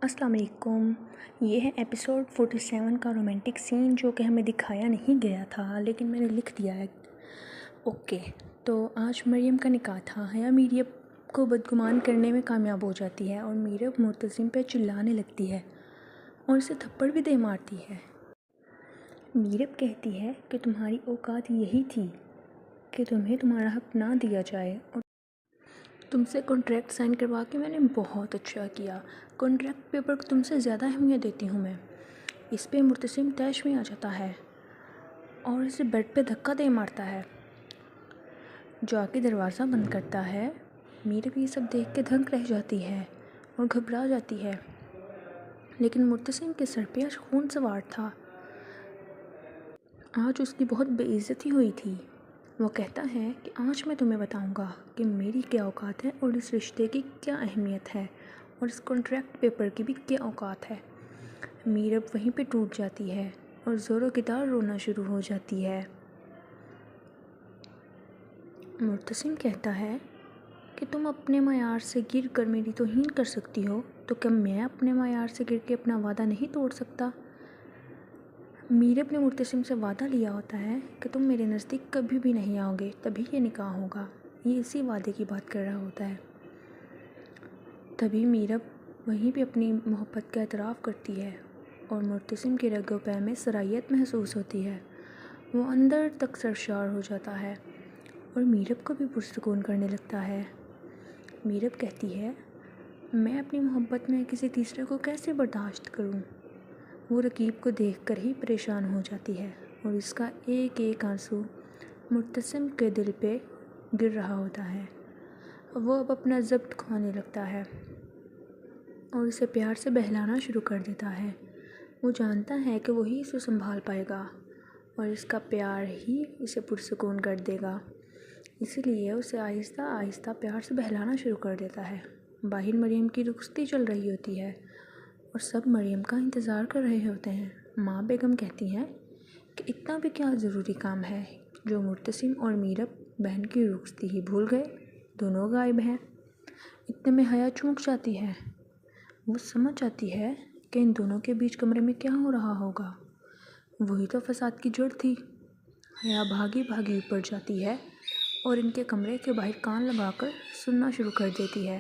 السلام علیکم۔ یہ ہے ایپیسوڈ 47 کا رومانٹک سین جو کہ ہمیں دکھایا نہیں گیا تھا لیکن میں نے لکھ دیا ہے۔ اوکے، تو آج مریم کا نکاح تھا۔ حیا میرب کو بدگمان کرنے میں کامیاب ہو جاتی ہے اور میرب مرتسم پہ چلانے لگتی ہے اور اسے تھپڑ بھی دے مارتی ہے۔ میرب کہتی ہے کہ تمہاری اوقات یہی تھی کہ تمہیں تمہارا حق نہ دیا جائے اور تم سے کانٹریکٹ سائن کروا کے میں نے بہت اچھا کیا۔ کانٹریکٹ پیپر کو تم سے زیادہ اہمیت دیتی ہوں میں۔ اس پہ مرتسم طیش میں آ جاتا ہے اور اسے بیڈ پہ دھکا دے مارتا ہے۔ جا کے دروازہ بند کرتا ہے۔ میرب یہ سب دیکھ کے دھنک رہ جاتی ہے اور گھبرا جاتی ہے، لیکن مرتسم کے سر پہ آج خون سوار تھا۔ آج اس کی بہت بے عزتی ہوئی تھی۔ وہ کہتا ہے کہ آج میں تمہیں بتاؤں گا کہ میری کیا اوقات ہے اور اس رشتے کی کیا اہمیت ہے اور اس کانٹریکٹ پیپر کی بھی کیا اوقات ہے۔ میرب وہیں پہ ٹوٹ جاتی ہے اور زوروں کی طرح رونا شروع ہو جاتی ہے۔ مرتسم کہتا ہے کہ تم اپنے معیار سے گر کر میری توہین کر سکتی ہو، تو کیا میں اپنے معیار سے گر کے اپنا وعدہ نہیں توڑ سکتا؟ میرب نے مرتسم سے وعدہ لیا ہوتا ہے کہ تم میرے نزدیک کبھی بھی نہیں آؤ گے، تبھی یہ نکاح ہوگا۔ یہ اسی وعدے کی بات کر رہا ہوتا ہے۔ تبھی میرب وہیں پہ اپنی محبت کا اعتراف کرتی ہے اور مرتسم کے رگ و پے میں صلاحیت محسوس ہوتی ہے۔ وہ اندر تک سرشار ہو جاتا ہے اور میرب کو بھی پرسکون کرنے لگتا ہے۔ میرب کہتی ہے، میں اپنی محبت میں کسی تیسرے کو کیسے برداشت کروں؟ وہ رقیب کو دیکھ کر ہی پریشان ہو جاتی ہے اور اس کا ایک ایک آنسو مرتسم کے دل پہ گر رہا ہوتا ہے۔ وہ اب اپنا ضبط کھونے لگتا ہے اور اسے پیار سے بہلانا شروع کر دیتا ہے۔ وہ جانتا ہے کہ وہی اسے سنبھال پائے گا اور اس کا پیار ہی اسے پرسکون کر دے گا، اسی لیے اسے آہستہ آہستہ پیار سے بہلانا شروع کر دیتا ہے۔ باہر مریم کی رخصتی چل رہی ہوتی ہے اور سب مریم کا انتظار کر رہے ہوتے ہیں۔ ماں بیگم کہتی ہیں کہ اتنا بھی کیا ضروری کام ہے جو مرتسم اور میرب بہن کی رخصتی ہی بھول گئے، دونوں غائب ہیں۔ اتنے میں حیا چونک جاتی ہے۔ وہ سمجھ جاتی ہے کہ ان دونوں کے بیچ کمرے میں کیا ہو رہا ہوگا، وہی تو فساد کی جڑ تھی۔ حیا بھاگی بھاگی اوپر جاتی ہے اور ان کے کمرے کے باہر کان لگا کر سننا شروع کر دیتی ہے۔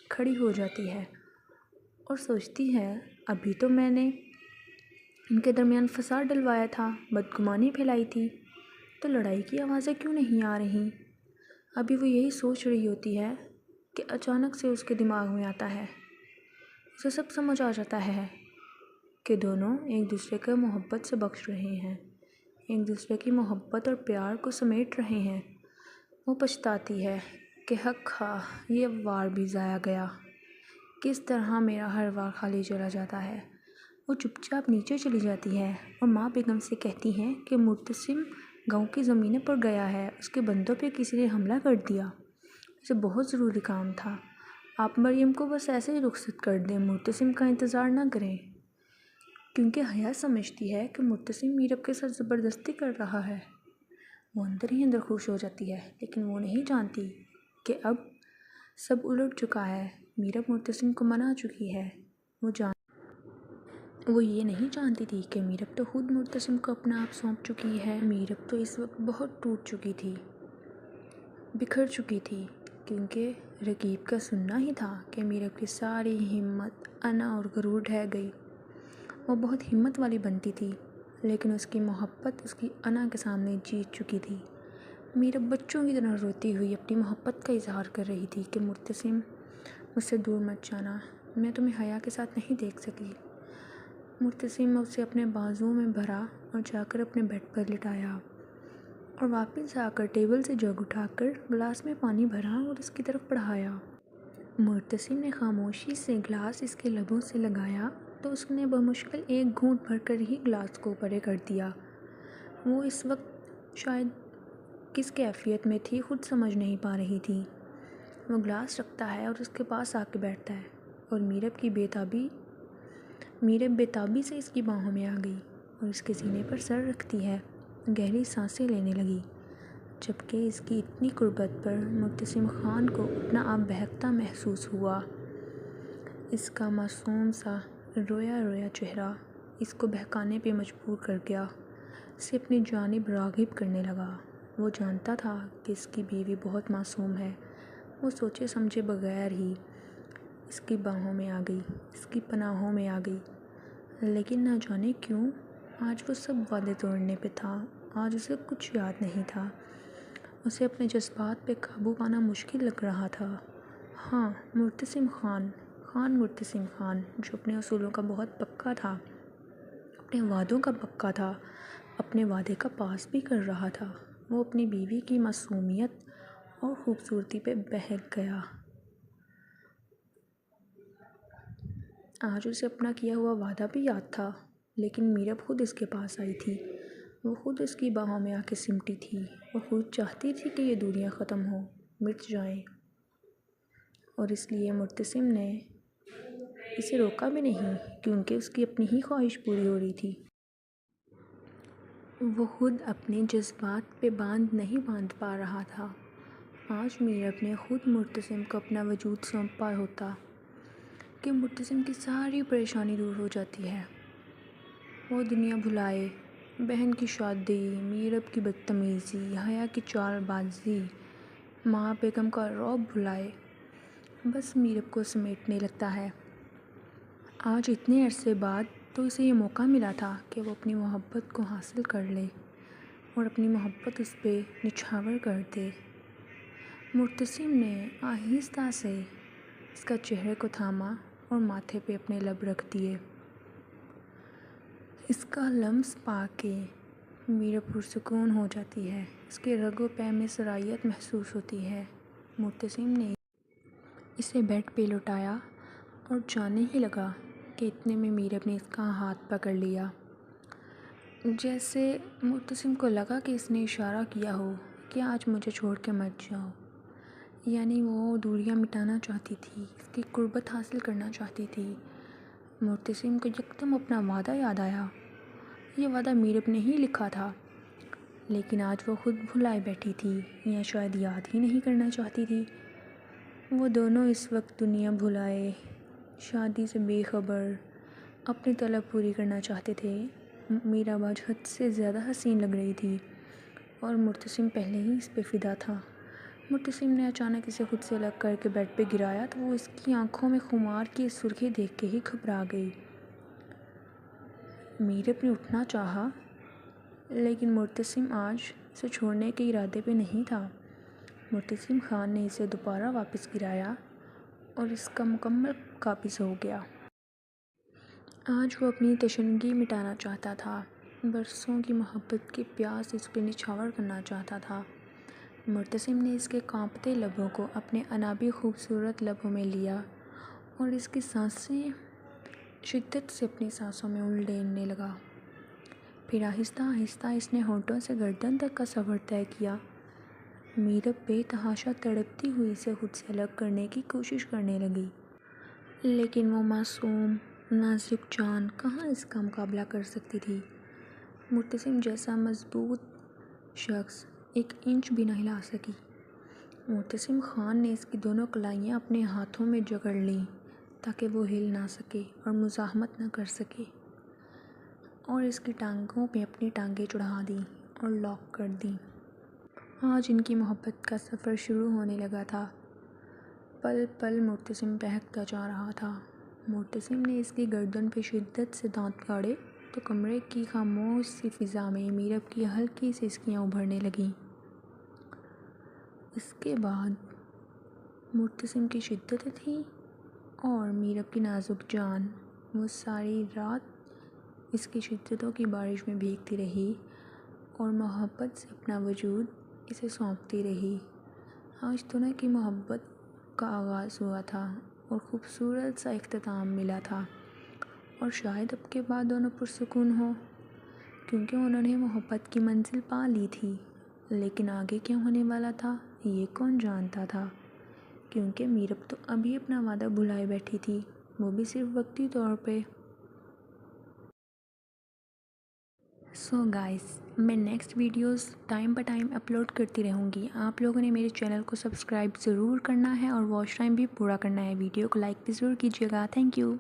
کھڑی ہو جاتی ہے اور سوچتی ہے، ابھی تو میں نے ان کے درمیان فساد ڈلوایا تھا، بدگمانی پھیلائی تھی، تو لڑائی کی آوازیں کیوں نہیں آ رہی؟ ابھی وہ یہی سوچ رہی ہوتی ہے کہ اچانک سے اس کے دماغ میں آتا ہے، اسے سب سمجھ آ جاتا ہے کہ دونوں ایک دوسرے کو محبت سے بخش رہے ہیں، ایک دوسرے کی محبت اور پیار کو سمیٹ رہے ہیں۔ وہ پچھتاتی ہے کہ حق خواہ یہ وار بھی ضائع گیا، کس طرح میرا ہر وار خالی چلا جاتا ہے۔ وہ چپ چاپ نیچے چلی جاتی ہے اور ماں بیگم سے کہتی ہیں کہ مرتسم گاؤں کی زمینیں پر گیا ہے، اس کے بندوں پہ کسی نے حملہ کر دیا، اسے بہت ضروری کام تھا، آپ مریم کو بس ایسے ہی رخصت کر دیں، مرتسم کا انتظار نہ کریں۔ کیونکہ حیا سمجھتی ہے کہ مرتسم میرب کے ساتھ زبردستی کر رہا ہے۔ وہ اندر ہی اندر خوش ہو جاتی ہے، لیکن وہ نہیں جانتی کہ اب سب الٹ چکا ہے۔ میرب مرتسم کو منا چکی ہے۔ وہ یہ نہیں جانتی تھی کہ میرب تو خود مرتسم کو اپنا آپ سونپ چکی ہے۔ میرب تو اس وقت بہت ٹوٹ چکی تھی، بکھر چکی تھی، کیونکہ رقیب کا سننا ہی تھا کہ میرب کی ساری ہمت، انا اور غرور ڈھہ گئی۔ وہ بہت ہمت والی بنتی تھی، لیکن اس کی محبت اس کی انا کے سامنے جیت چکی تھی۔ میرب بچوں کی طرح روتی ہوئی اپنی محبت کا اظہار کر رہی تھی کہ مرتسم مجھ سے دور مت جانا، میں تمہیں حیا کے ساتھ نہیں دیکھ سکی۔ مرتسم اسے اپنے بازوؤں میں بھرا اور جا کر اپنے بیڈ پر لٹایا اور واپس آ کر ٹیبل سے جگ اٹھا کر گلاس میں پانی بھرا اور اس کی طرف بڑھایا۔ مرتسم نے خاموشی سے گلاس اس کے لبوں سے لگایا تو اس نے بمشکل ایک گھونٹ بھر کر ہی گلاس کو اوپر کر دیا۔ وہ اس وقت شاید کس کیفیت میں تھی خود سمجھ نہیں پا رہی تھی۔ وہ گلاس رکھتا ہے اور اس کے پاس آ کے بیٹھتا ہے اور میرب بے تابی سے اس کی باہوں میں آ گئی اور اس کے سینے پر سر رکھتی ہے، گہری سانسیں لینے لگی، جبکہ اس کی اتنی قربت پر مرتسم خان کو اپنا آپ بہکتا محسوس ہوا۔ اس کا معصوم سا رویا رویا چہرہ اس کو بہکانے پہ مجبور کر گیا، اسے اپنی جانب راغب کرنے لگا۔ وہ جانتا تھا کہ اس کی بیوی بہت معصوم ہے، وہ سوچے سمجھے بغیر ہی اس کی باہوں میں آ گئی، اس کی پناہوں میں آ گئی، لیکن نہ جانے کیوں آج وہ سب وعدے توڑنے پہ تھا۔ آج اسے کچھ یاد نہیں تھا، اسے اپنے جذبات پہ قابو پانا مشکل لگ رہا تھا۔ ہاں، مرتسم خان مرتسم خان جو اپنے اصولوں کا بہت پکا تھا، اپنے وعدوں کا پکا تھا، اپنے وعدے کا پاس بھی کر رہا تھا، وہ اپنی بیوی کی معصومیت اور خوبصورتی پہ بہک گیا۔ آج اسے اپنا کیا ہوا وعدہ بھی یاد تھا، لیکن میرب خود اس کے پاس آئی تھی، وہ خود اس کی باہوں میں آ کے سمٹی تھی، وہ خود چاہتی تھی کہ یہ دنیا ختم ہو، مٹ جائے، اور اس لیے مرتسم نے اسے روکا بھی نہیں، کیونکہ اس کی اپنی ہی خواہش پوری ہو رہی تھی۔ وہ خود اپنے جذبات پہ نہیں باندھ پا رہا تھا۔ آج میرب نے خود مرتسم کو اپنا وجود سونپا ہوتا کہ مرتسم کی ساری پریشانی دور ہو جاتی ہے، وہ دنیا بھلائے، بہن کی شادی، میرب کی بدتمیزی، حیا کی چال بازی، ماں بیگم کا رعب بھلائے، بس میرب کو سمیٹنے لگتا ہے۔ آج اتنے عرصے بعد تو اسے یہ موقع ملا تھا کہ وہ اپنی محبت کو حاصل کر لے اور اپنی محبت اس پہ نچھاور کر دے۔ مرتسم نے آہستہ سے اس کا چہرے کو تھاما اور ماتھے پہ اپنے لب رکھ دیے۔ اس کا لمس پا کے میرب پرسکون ہو جاتی ہے، اس کے رگ و پے میں سرایت محسوس ہوتی ہے۔ مرتسم نے اسے بیڈ پہ لٹایا اور جانے ہی لگا کہ اتنے میں میرب نے اس کا ہاتھ پکڑ لیا، جیسے مرتسم کو لگا کہ اس نے اشارہ کیا ہو کہ آج مجھے چھوڑ کے مت جاؤ، یعنی وہ دوریاں مٹانا چاہتی تھی، اس کی قربت حاصل کرنا چاہتی تھی۔ مرتسم کو یکدم اپنا وعدہ یاد آیا، یہ وعدہ میرب نے ہی لکھا تھا، لیکن آج وہ خود بھلائے بیٹھی تھی یا شاید یاد ہی نہیں کرنا چاہتی تھی۔ وہ دونوں اس وقت دنیا بھلائے، شادی سے بے خبر، اپنی طلب پوری کرنا چاہتے تھے۔ میرب آج حد سے زیادہ حسین لگ رہی تھی اور مرتسم پہلے ہی اس پہ فدا تھا۔ مرتسم نے اچانک اسے خود سے الگ کر کے بیڈ پہ گرایا تو وہ اس کی آنکھوں میں خمار کی سرخی دیکھ کے ہی گھبرا گئی۔ میرب نے اٹھنا چاہا، لیکن مرتسم آج اسے چھوڑنے کے ارادے پہ نہیں تھا۔ مرتسم خان نے اسے دوبارہ واپس گرایا اور اس کا مکمل قابض ہو گیا۔ آج وہ اپنی تشنگی مٹانا چاہتا تھا، برسوں کی محبت کی پیاس اس پہ نچھاور کرنا چاہتا تھا۔ مرتسم نے اس کے کانپتے لبوں کو اپنے انابی خوبصورت لبوں میں لیا اور اس کی سانسیں شدت سے اپنی سانسوں میں الڈینے لگا۔ پھر آہستہ آہستہ اس نے ہونٹوں سے گردن تک کا سفر طے کیا۔ میرب بے تحاشا تڑپتی ہوئی اسے خود سے الگ کرنے کی کوشش کرنے لگی، لیکن وہ معصوم نازک جان کہاں اس کا مقابلہ کر سکتی تھی۔ مرتسم جیسا مضبوط شخص ایک انچ بھی نہ ہلا سکی۔ مرتسم خان نے اس کی دونوں کلائیاں اپنے ہاتھوں میں جکڑ لیں تاکہ وہ ہل نہ سکے اور مزاحمت نہ کر سکے، اور اس کی ٹانگوں پہ اپنی ٹانگیں چڑھا دیں اور لاک کر دیں۔ آج ان کی محبت کا سفر شروع ہونے لگا تھا۔ پل پل مرتسم بہکتا جا رہا تھا۔ مرتسم نے اس کی گردن پہ شدت سے دانت گاڑے تو کمرے کی خاموش سی فضا میں میرب کی ہلکی سی سسکیاں ابھرنے لگیں۔ اس کے بعد مرتسم کی شدت تھی اور میرب کی نازک جان، وہ ساری رات اس کی شدتوں کی بارش میں بھیگتی رہی اور محبت سے اپنا وجود اسے سونپتی رہی۔ آج دونوں کی محبت کا آغاز ہوا تھا اور خوبصورت سا اختتام ملا تھا، اور شاید اب کے بعد دونوں پرسکون ہوں، کیونکہ انہوں نے محبت کی منزل پا لی تھی۔ لیکن آگے کیا ہونے والا تھا یہ کون جانتا تھا، کیونکہ میرب تو ابھی اپنا وعدہ بھلائے بیٹھی تھی، وہ بھی صرف وقتی طور پہ۔ سو گائز، میں نیکسٹ ویڈیوز ٹائم بہ ٹائم اپلوڈ کرتی رہوں گی۔ آپ لوگوں نے میرے چینل کو سبسکرائب ضرور کرنا ہے اور واچ ٹائم بھی پورا کرنا ہے۔ ویڈیو کو لائک بھی ضرور کیجیے گا۔ Thank you.